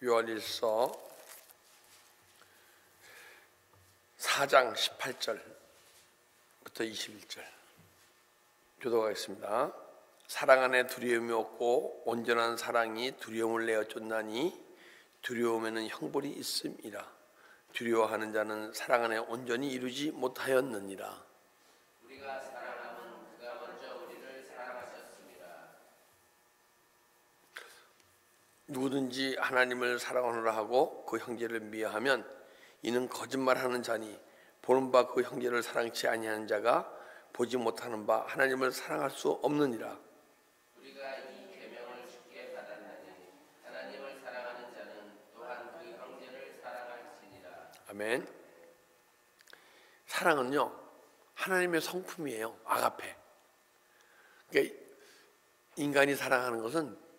요한일서 4장 18절부터 21절 교독하겠습니다. 사랑 안에 두려움이 없고 온전한 사랑이 두려움을 내어 쫓나니 두려움에는 형벌이 있음이라. 두려워하는 자는 사랑 안에 온전히 이루지 못하였느니라. 우리가 사랑하면 그가 먼저 우리를 사랑하셨습니다. 누구든지 하나님을 사랑하노라 하고 그 형제를 미워하면 이는 거짓말하는 자니 보는 바 그 형제를 사랑치 아니하는 자가 보지 못하는 바 하나님을 사랑할 수 없느니라. 우리가 이 계명을 주께 받았나니 하나님을 사랑하는 자는 또한 그 형제를 사랑할지니라. 아멘. 사랑은요 하나님의 성품이에요. 아가페. 그러니까 인간이 사랑하는 것은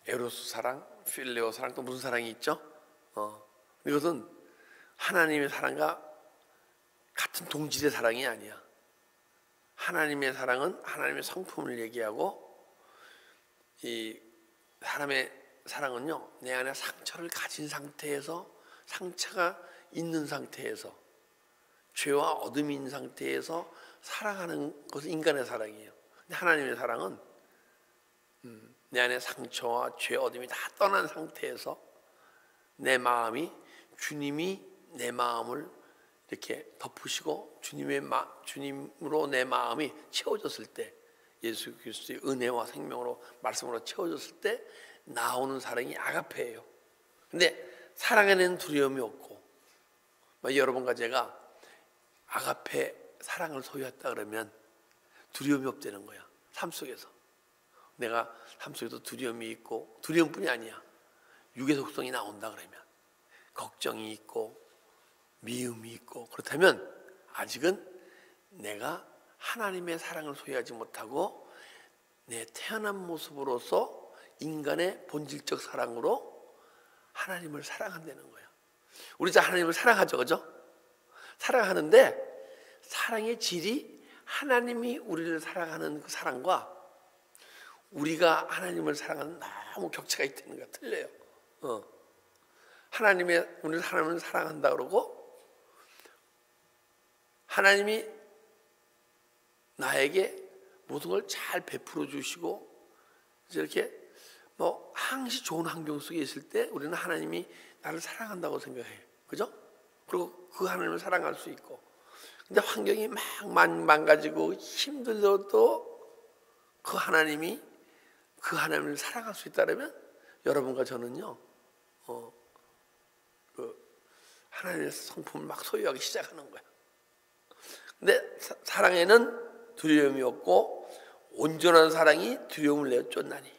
에로스 사랑, 필레오 사랑, 또 무슨 사랑이 있죠? 이것은 하나님의 사랑과 같은 동질의 사랑이 아니야. 하나님의 사랑은 하나님의 성품을 얘기하고, 이 사람의 사랑은요 내 안에 상처를 가진 상태에서, 상처가 있는 상태에서, 죄와 어둠이 있는 상태에서 사랑하는 것은 인간의 사랑이에요. 근데 하나님의 사랑은 내 안에 상처와 죄, 어둠이 다 떠난 상태에서 내 마음이, 주님이 내 마음을 이렇게 덮으시고 주님으로 내 마음이 채워졌을 때, 예수 그리스도의 은혜와 생명으로, 말씀으로 채워졌을 때 나오는 사랑이 아가페예요. 근데 사랑에는 두려움이 없고, 여러분과 제가 아가페 사랑을 소유했다 그러면 두려움이 없다는 거야. 삶 속에서 내가 삶 속에도 두려움이 있고, 두려움뿐이 아니야, 육의 속성이 나온다 그러면 걱정이 있고 미움이 있고, 그렇다면 아직은 내가 하나님의 사랑을 소유하지 못하고 내 태어난 모습으로서 인간의 본질적 사랑으로 하나님을 사랑한다는 거야. 우리 다 하나님을 사랑하죠, 그죠? 사랑하는데 사랑의 질이 하나님이 우리를 사랑하는 그 사랑과 우리가 하나님을 사랑하는 너무 격차가 있다는 거야. 틀려요. 우리를 하나님을 사랑한다 그러고, 하나님이 나에게 모든 걸 잘 베풀어 주시고 이렇게 항시 좋은 환경 속에 있을 때 우리는 하나님이 나를 사랑한다고 생각해. 그죠? 그리고 그 하나님을 사랑할 수 있고, 근데 환경이 막 망가지고 힘들어도 그 하나님을 사랑할 수 있다면 여러분과 저는요 하나님의 성품을 막 소유하기 시작하는 거야. 근데 사랑에는 두려움이 없고 온전한 사랑이 두려움을 내어 쫓나니.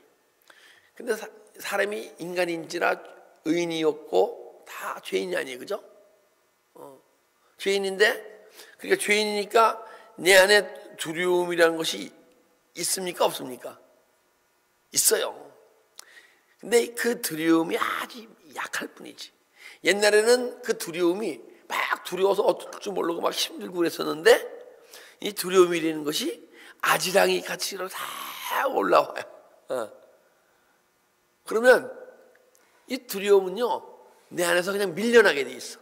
근데 사람이 인간인지라 의인이었고 다 죄인이 아니에요, 그죠? 죄인인데, 그러니까 죄인이니까 내 안에 두려움이라는 것이 있습니까, 없습니까? 있어요. 근데 그 두려움이 아주 약할 뿐이지. 옛날에는 그 두려움이 막 두려워서 어쩔 줄 모르고 막 힘들고 그랬었는데, 이 두려움이라는 것이 아지랑이 같이 다 올라와요. 그러면 이 두려움은요 내 안에서 그냥 밀려나게 돼 있어.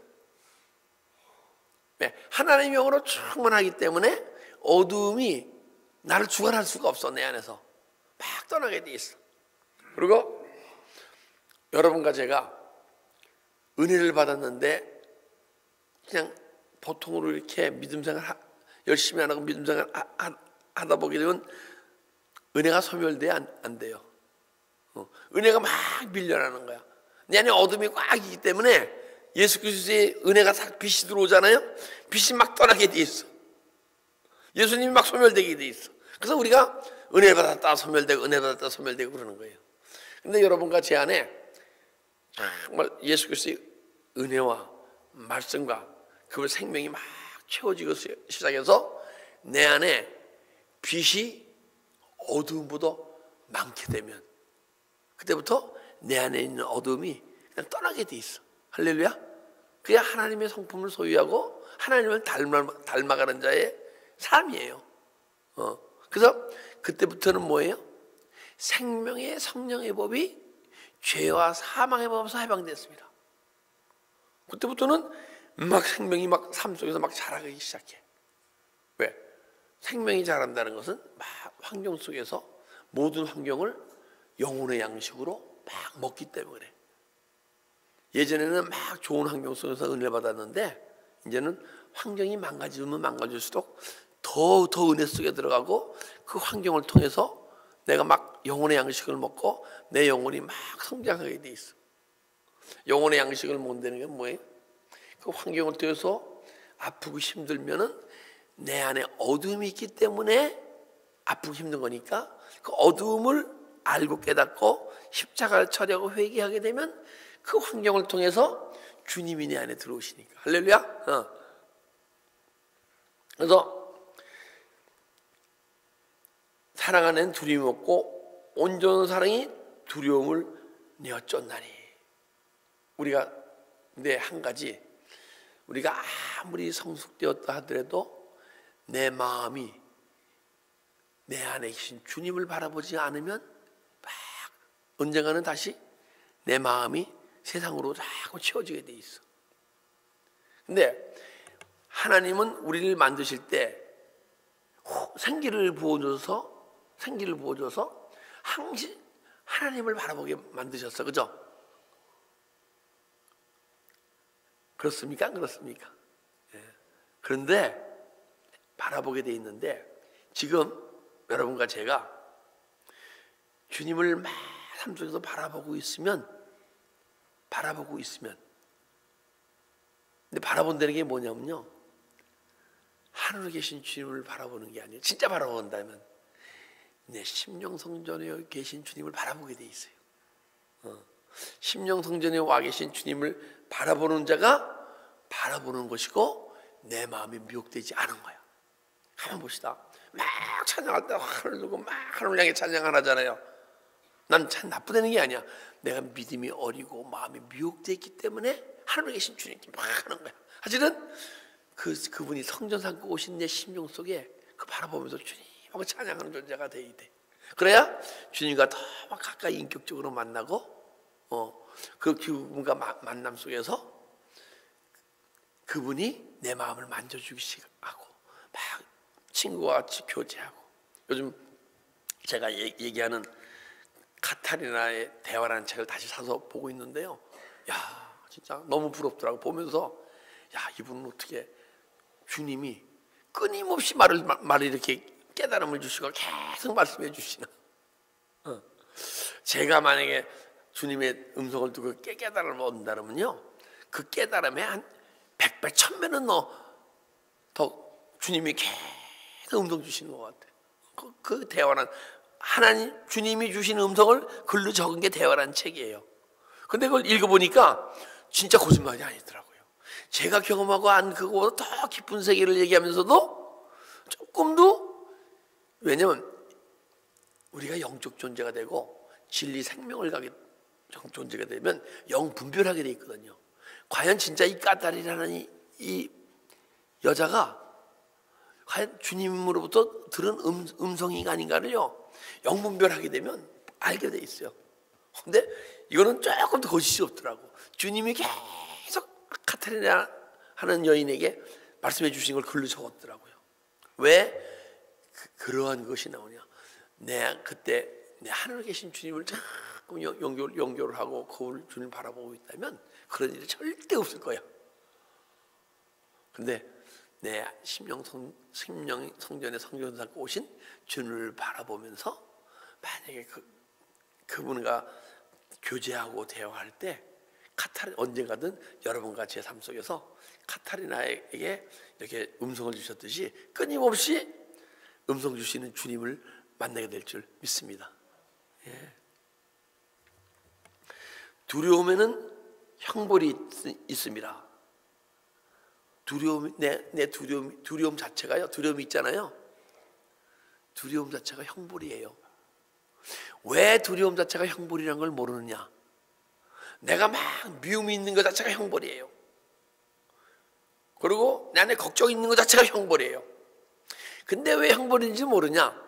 하나님의 영으로 충만하기 때문에 어두움이 나를 주관할 수가 없어. 내 안에서 막 떠나게 돼 있어. 그리고 여러분과 제가 은혜를 받았는데 그냥 보통으로 이렇게 믿음생활 열심히 안 하고 믿음생활 하다 보게 되면 은혜가 소멸돼야 안 돼요. 은혜가 막 밀려나는 거야. 내 안에 어둠이 꽉 있기 때문에 예수 그리스도의 은혜가 싹 빛이 들어오잖아요. 빛이 막 떠나게 돼 있어. 예수님이 막 소멸되게 돼 있어. 그래서 우리가 은혜 받았다 소멸되고, 은혜 받았다 소멸되고 그러는 거예요. 근데 여러분과 제 안에 정말 예수 그리스도의 은혜와 말씀과 그 생명이 막 채워지고 시작해서 내 안에 빛이 어두움보다 많게 되면 그때부터 내 안에 있는 어둠이 그냥 떠나게 돼 있어. 할렐루야. 그게 하나님의 성품을 소유하고 하나님을 닮아가는 자의 삶이에요. 그래서 그때부터는 뭐예요? 생명의 성령의 법이 죄와 사망의 법에서 해방됐습니다. 그때부터는 막 생명이 막 삶 속에서 막 자라기 시작해. 왜? 생명이 자란다는 것은 막 환경 속에서 모든 환경을 영혼의 양식으로 막 먹기 때문에 그래. 예전에는 막 좋은 환경 속에서 은혜 받았는데 이제는 환경이 망가지면 망가질수록 더 은혜 속에 들어가고 그 환경을 통해서 내가 막 영혼의 양식을 먹고 내 영혼이 막 성장하게 돼 있어. 영혼의 양식을 먹는다는 게 뭐예요? 그 환경을 통해서 아프고 힘들면은 내 안에 어둠이 있기 때문에 아프고 힘든 거니까 그 어둠을 알고 깨닫고 십자가를 처리하고 회개하게 되면 그 환경을 통해서 주님이 내 안에 들어오시니까. 할렐루야. 그래서 사랑 안에는 두려움이 없고 온전한 사랑이 두려움을 내어 쫓나니. 우리가 근데 한 가지, 우리가 아무리 성숙되었다 하더라도 내 마음이 내 안에 계신 주님을 바라보지 않으면 막 언젠가는 다시 내 마음이 세상으로 자꾸 치워지게 돼 있어. 근데 하나님은 우리를 만드실 때 생기를 부어줘서 항상 하나님을 바라보게 만드셨어. 그죠? 그렇습니까? 안 그렇습니까? 예. 그런데 바라보게 돼 있는데 지금 여러분과 제가 주님을 막 삶 속에서 바라보고 있으면 근데 바라본다는 게 뭐냐면요, 하늘에 계신 주님을 바라보는 게 아니에요. 진짜 바라본다면 내 심령성전에 계신 주님을 바라보게 돼 있어요. 심령성전에 와 계신 주님을 바라보는 자가 바라보는 것이고 내 마음이 미혹되지 않은 거야. 한번 봅시다. 막 찬양할 때 하늘 두고 막 하늘 향해 찬양을 하잖아요. 난 참 나쁘다는 게 아니야. 내가 믿음이 어리고 마음이 미혹되어 있기 때문에 하늘에 계신 주님께 막 하는 거야. 사실은 그분이 성전 삼고 오신 내 심령 속에 그 바라보면서 주님하고 찬양하는 존재가 돼야 돼. 그래야 주님과 더 가까이 인격적으로 만나고 그분과 만남 속에서 그분이 내 마음을 만져주기 시작하고 막 친구와 같이 교제하고. 요즘 제가 얘기하는 카타리나의 대화라는 책을 다시 사서 보고 있는데요. 야, 진짜 너무 부럽더라고. 보면서 야, 이분은 어떻게 주님이 끊임없이 말을 이렇게 깨달음을 주시고 계속 말씀해 주시나. 제가 만약에 주님의 음성을 듣고 깨달음을 얻는다면요, 그 깨달음에 한 100배, 1000배는 더 주님이 계속 음성 주시는 것 같아요. 그 대화는 하나님 주님이 주신 음성을 글로 적은 게 대화라는 책이에요. 근데 그걸 읽어보니까 진짜 거짓말이 아니더라고요. 제가 경험하고 안 그거보다 더 깊은 세계를 얘기하면서도 조금도, 왜냐면 우리가 영적 존재가 되고 진리 생명을 가게 존재가 되면 영 분별하게 돼 있거든요. 과연 진짜 이 까다리라는 이 여자가 과연 주님으로부터 들은 음성이 아닌가를요, 영분별하게 되면 알게 돼 있어요. 근데 이거는 조금 더 거짓이 없더라고. 주님이 계속 카타리나 하는 여인에게 말씀해 주신 걸 글로 적었더라고요. 왜 그러한 것이 나오냐? 그때 내 하늘에 계신 주님을 자꾸 연결을 하고 거울 주님을 바라보고 있다면 그런 일이 절대 없을 거야. 근데 내 심령 성전에 성전을 쌓고 오신 주님을 바라보면서 만약에 그분과 교제하고 대화할 때 언젠가든 여러분과 제 삶 속에서 카타리나에게 이렇게 음성을 주셨듯이 끊임없이 음성 주시는 주님을 만나게 될 줄 믿습니다. 예. 두려움에는 형벌이 있습니다. 두려움 자체가요, 두려움이 있잖아요. 두려움 자체가 형벌이에요. 왜 두려움 자체가 형벌이라는 걸 모르느냐? 내가 막 미움이 있는 것 자체가 형벌이에요. 그리고 내 안에 걱정이 있는 것 자체가 형벌이에요. 근데 왜 형벌인지 모르냐?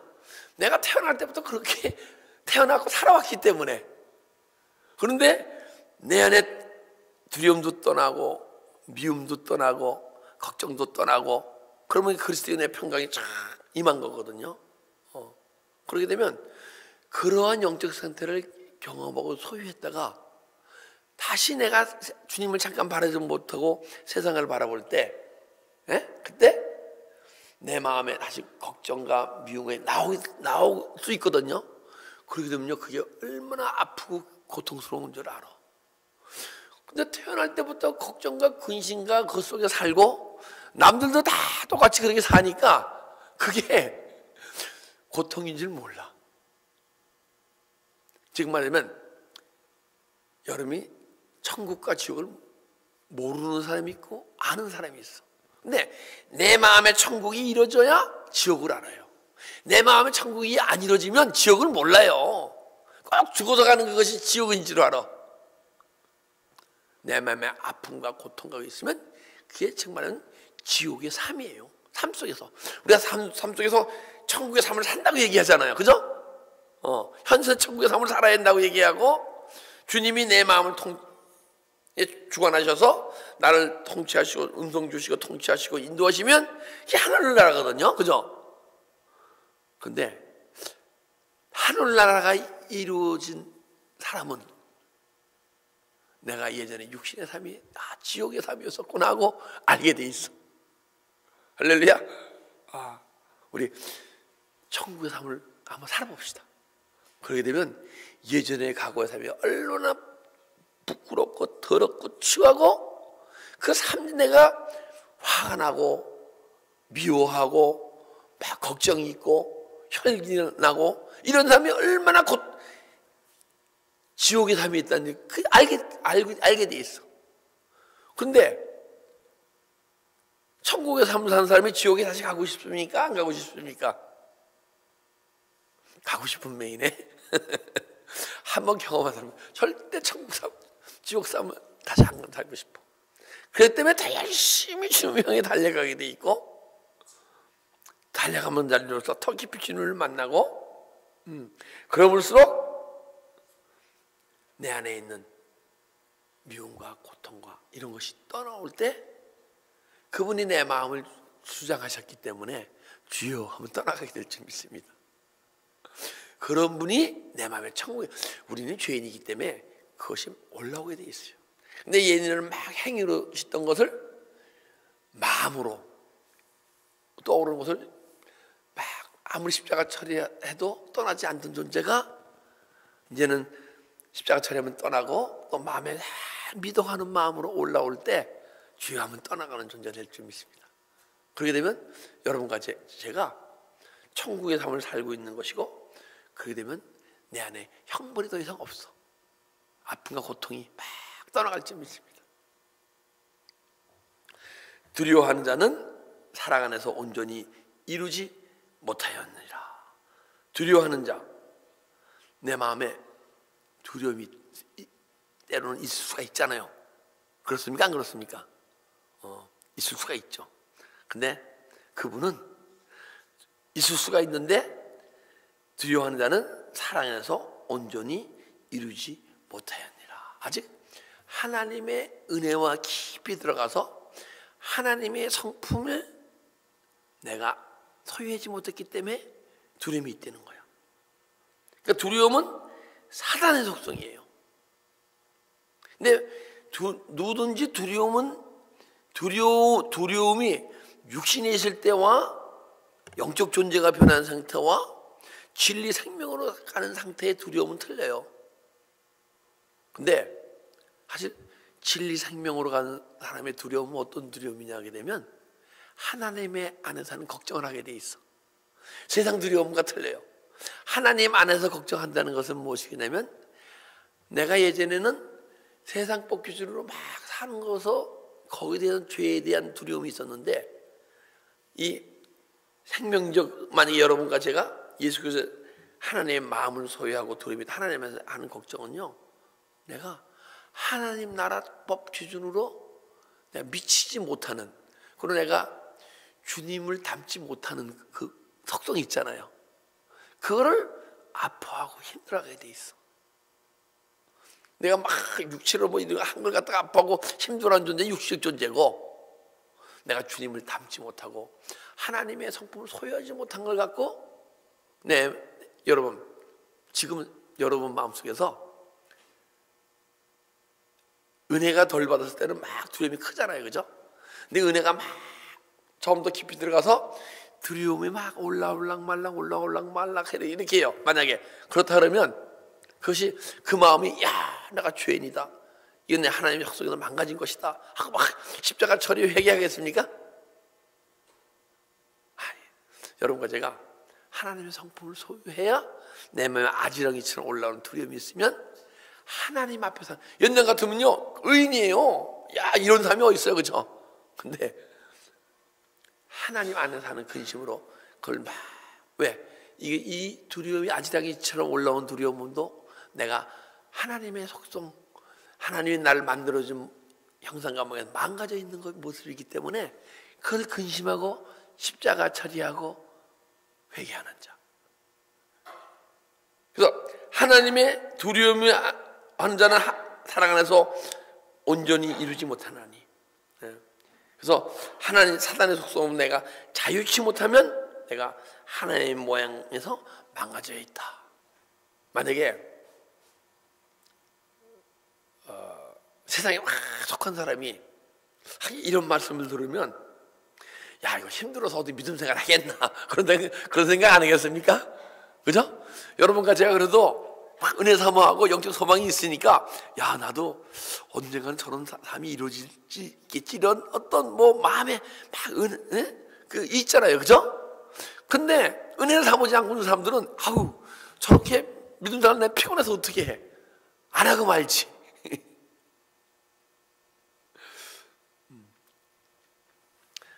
내가 태어날 때부터 그렇게 태어나고 살아왔기 때문에. 그런데 내 안에 두려움도 떠나고 미움도 떠나고 걱정도 떠나고 그러면 그리스도인의 평강이 쫙 임한 거거든요. 그렇게 되면 그러한 영적 상태를 경험하고 소유했다가 다시 내가 주님을 잠깐 바라지 못하고 세상을 바라볼 때 그때 내 마음에 다시 걱정과 미움이 나올 수 있거든요. 그렇게 되면요, 그게 얼마나 아프고 고통스러운 줄 알아. 근데 태어날 때부터 걱정과 근심과 그 속에 살고 남들도 다 똑같이 그렇게 사니까 그게 고통인 줄 몰라. 즉 말하면 여러분이 천국과 지옥을 모르는 사람이 있고 아는 사람이 있어. 근데 내 마음에 천국이 이루어져야 지옥을 알아요. 내 마음에 천국이 안 이루어지면 지옥을 몰라요. 꼭 죽어서 가는 그것이 지옥인 줄 알아. 내 마음에 아픔과 고통과 있으면 그게 정말은 지옥의 삶이에요. 삶 속에서 우리가 삶 속에서 천국의 삶을 산다고 얘기하잖아요. 그죠? 현세 천국의 삶을 살아야 한다고 얘기하고 주님이 내 마음을 주관하셔서 나를 통치하시고 음성 주시고 통치하시고 인도하시면 이게 하늘나라거든요. 그죠? 근데 하늘나라가 이루어진 사람은 내가 예전에 육신의 삶이 지옥의 삶이었었구나 하고 알게 돼 있어. 할렐루야. 우리 천국의 삶을 한번 살아봅시다. 그러게 되면 예전의 과거의 삶이 얼마나 부끄럽고 더럽고 추하고 그 삶이 내가 화가 나고 미워하고 막 걱정이 있고 혈기 나고 이런 삶이 얼마나 지옥의 삶이 있다는 그 알게 돼 있어. 근데 천국의 삶을 사는 사람이 지옥에 다시 가고 싶습니까? 안 가고 싶습니까? 가고 싶은 메인에 한번 경험한 사람은 절대 천국 삶, 지옥 삶을 다시 한 번 살고 싶어. 그렇기 때문에 더 열심히 주님을 향해 달려가게 돼 있고 달려가면 달려서 더 깊이 주님을 만나고 그러면서록 내 안에 있는 미움과 고통과 이런 것이 떠나올 때 그분이 내 마음을 주장하셨기 때문에 주여 하면 떠나가게 될 줄 믿습니다. 그런 분이 내 마음에 천국에 우리는 죄인이기 때문에 그것이 올라오게 돼 있어요. 근데 예전에는 막 행위로 짓던 것을 마음으로 떠오르는 것을 막 아무리 십자가 처리해도 떠나지 않던 존재가 이제는 십자가 처리하면 떠나고 또 마음에 미동하는 마음으로 올라올 때 주여 하면 떠나가는 존재가 될 줄 믿습니다. 그렇게 되면 여러분과 제가 천국의 삶을 살고 있는 것이고 그렇게 되면 내 안에 형벌이 더 이상 없어. 아픔과 고통이 막 떠나갈 줄 믿습니다. 두려워하는 자는 사랑 안에서 온전히 이루지 못하였느니라. 두려워하는 자, 내 마음에 두려움이 때로는 있을 수가 있잖아요. 그렇습니까? 안 그렇습니까? 있을 수가 있죠. 근데 그분은 있을 수가 있는데 두려워하는 자는 사랑 안에서 온전히 이루지 못하였느니라. 아직 하나님의 은혜와 깊이 들어가서 하나님의 성품을 내가 소유하지 못했기 때문에 두려움이 있다는 거예요. 그러니까 두려움은 사단의 속성이에요. 근데 누구든지 두려움이 육신에 있을 때와 영적 존재가 변한 상태와 진리 생명으로 가는 상태의 두려움은 틀려요. 근데 사실 진리 생명으로 가는 사람의 두려움은 어떤 두려움이냐 하게 되면 하나님의 안에서 하는 걱정을 하게 돼 있어. 세상 두려움과 틀려요. 하나님 안에서 걱정한다는 것은 무엇이냐면 내가 예전에는 세상법 기준으로 막 사는 것서 거기에 대한 죄에 대한 두려움이 있었는데 이 생명적 만약에 여러분과 제가 예수께서 하나님의 마음을 소유하고 두려움이 하나님에서 하는 걱정은요, 내가 하나님 나라 법 기준으로 내가 미치지 못하는 그리고 내가 주님을 닮지 못하는 그 속성이 있잖아요. 그거를 아파하고 힘들어하게 돼 있어. 내가 막 육체로 뭐 이런 한 걸 갖다가 아파하고 힘들어하는 존재, 육식 존재고, 내가 주님을 닮지 못하고 하나님의 성품을 소유하지 못한 걸 갖고, 네, 여러분, 지금 여러분 마음속에서 은혜가 덜 받았을 때는 막 두려움이 크잖아요, 그죠? 근데 은혜가 막 처음부터 깊이 들어가서 두려움이 막 올라올락말락 이렇게 해요. 만약에 그렇다 그러면 그것이 그 마음이, 야, 내가 죄인이다, 이건 내 하나님의 약속에서 망가진 것이다 하고 막 십자가 처리 회개하겠습니까? 아니, 여러분과 제가 하나님의 성품을 소유해야 내 마음에 아지랑이처럼 올라오는 두려움이 있으면 하나님 앞에서, 연장 같으면요 의인이에요. 야, 이런 사람이 어디 있어요, 그죠? 근데 하나님 안에 사는 근심으로 그걸 막, 왜? 이 두려움이 아지랑이처럼 올라온 두려움도 내가 하나님의 속성, 하나님이 나를 만들어준 형상과 모양에 망가져 있는 모습이기 때문에 그걸 근심하고 십자가 처리하고 회개하는 자. 그래서 하나님의 두려움이 하는 자는 사랑 안에서 온전히 이루지 못하나니. 그래서 하나님, 사단의 속성은 내가 자유치 못하면 내가 하나님의 모양에서 망가져 있다. 만약에 세상에 막 속한 사람이 이런 말씀을 들으면, 야, 이거 힘들어서 어디 믿음 생활 하겠나, 그런 생각 안 하겠습니까? 그죠? 여러분과 제가 그래도 막 은혜 사모하고 영적 소망이 있으니까, 야, 나도 언젠가는 저런 삶이 이루어지겠지, 이런 어떤 뭐 마음에 막 은혜 그 있잖아요, 그죠? 근데 은혜를 사모지 않고 있는 사람들은, 아우, 저렇게 믿음 생활 내 피곤해서 어떻게 해? 안 하고 말지.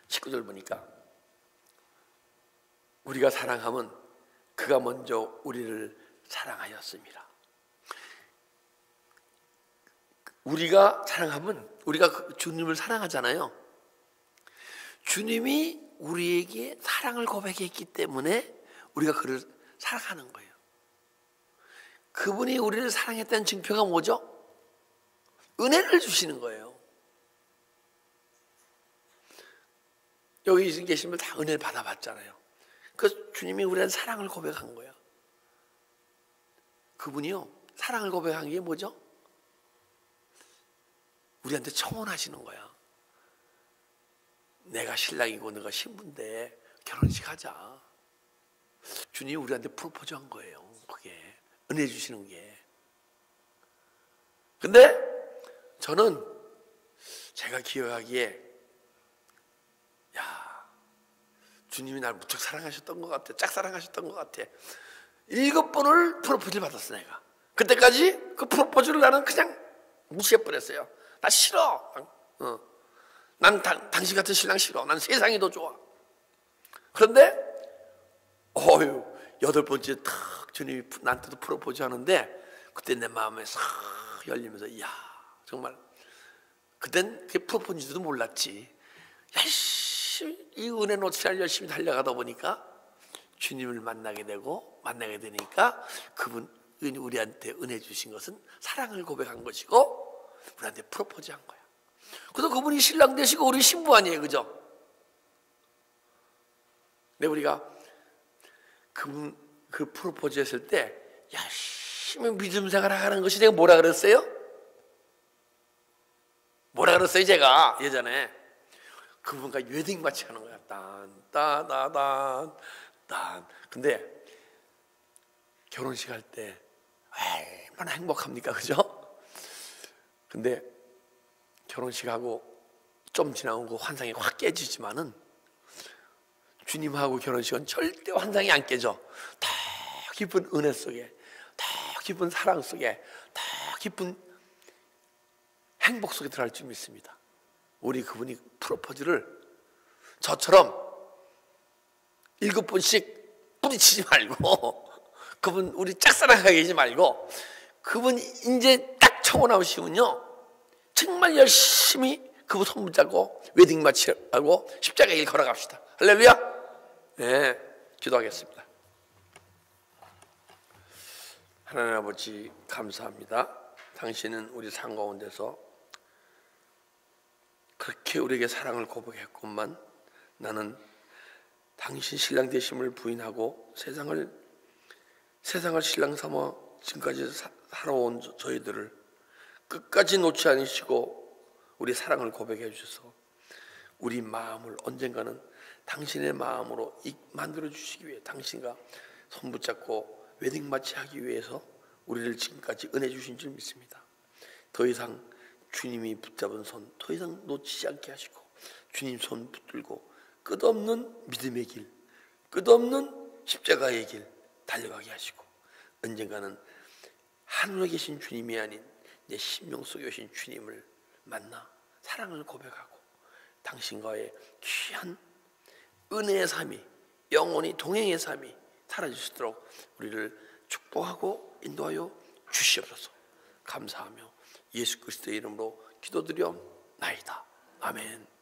식구들 보니까 우리가 사랑하면 그가 먼저 우리를 사랑하였습니다. 우리가 사랑하면, 우리가 주님을 사랑하잖아요. 주님이 우리에게 사랑을 고백했기 때문에 우리가 그를 사랑하는 거예요. 그분이 우리를 사랑했다는 증표가 뭐죠? 은혜를 주시는 거예요. 여기 계신 분 다 은혜를 받아봤잖아요. 그 주님이 우리한테 사랑을 고백한 거야. 그분이요, 사랑을 고백한 게 뭐죠? 우리한테 청혼하시는 거야. 내가 신랑이고 너가 신부인데 결혼식 하자. 주님이 우리한테 프로포즈한 거예요. 그게 은혜 주시는 게. 근데 저는 제가 기억하기에, 야, 주님이 나를 무척 사랑하셨던 것 같아. 짝사랑하셨던 것 같아. 7번을 프로포즈를 받았어, 내가. 그때까지 그 프로포즈를 나는 그냥 무시해버렸어요. 나 싫어. 난 당신 같은 신랑 싫어. 난 세상이 더 좋아. 그런데 8번째 탁 주님이 나한테도 프로포즈 하는데, 그때 내 마음에 싹 열리면서, 이야, 정말 그땐 그게 프로포즈도 몰랐지. 열심히 이 은혜 놓치지 열심히 달려가다 보니까 주님을 만나게 되니까 그분이 우리한테 은혜 주신 것은 사랑을 고백한 것이고 우리한테 프로포즈한 거야. 그래서 그분이 신랑 되시고 우리 신부 아니에요, 그죠? 근데 우리가 그분 그 프로포즈 했을 때 열심히 믿음 생활을 하는 것이, 내가 뭐라 그랬어요? 뭐라 그랬어요, 제가 예전에? 그분과 웨딩 마치 하는 거야. 딴. 근데 결혼식 할 때 얼마나 행복합니까, 그죠? 근데 결혼식하고 좀 지나고 그 환상이 확 깨지지만은 주님하고 결혼식은 절대 환상이 안 깨져. 더 깊은 은혜 속에, 더 깊은 사랑 속에, 더 깊은 행복 속에 들어갈 줄 믿습니다. 우리 그분이 프로포즈를 저처럼 7번씩 뿌리치지 말고, 그분 우리 짝사랑하게 하지 말고, 그분 이제 딱 청혼하시면요 정말 열심히 그분 손 붙잡고 웨딩 마치하고 십자가의 길 걸어갑시다. 할렐루야. 네, 기도하겠습니다. 하나님 아버지 감사합니다. 당신은 우리 삶 가운데서 그렇게 우리에게 사랑을 고백했건만 나는 당신 신랑 되심을 부인하고 세상을 신랑 삼아 지금까지 살아온 저희들을 끝까지 놓지 않으시고 우리 사랑을 고백해 주셔서 우리 마음을 언젠가는 당신의 마음으로 만들어 주시기 위해 당신과 손 붙잡고 웨딩 마치 하기 위해서 우리를 지금까지 은혜 주신 줄 믿습니다. 더 이상 주님이 붙잡은 손 더 이상 놓치지 않게 하시고 주님 손 붙들고 끝없는 믿음의 길, 끝없는 십자가의 길 달려가게 하시고 언젠가는 하늘에 계신 주님이 아닌 내 심령 속에 계신 주님을 만나 사랑을 고백하고 당신과의 귀한 은혜의 삶이 영원히 동행의 삶이 사라질 수 있도록 우리를 축복하고 인도하여 주시옵소서. 감사하며 예수 그리스도의 이름으로 기도드려나이다. 아멘.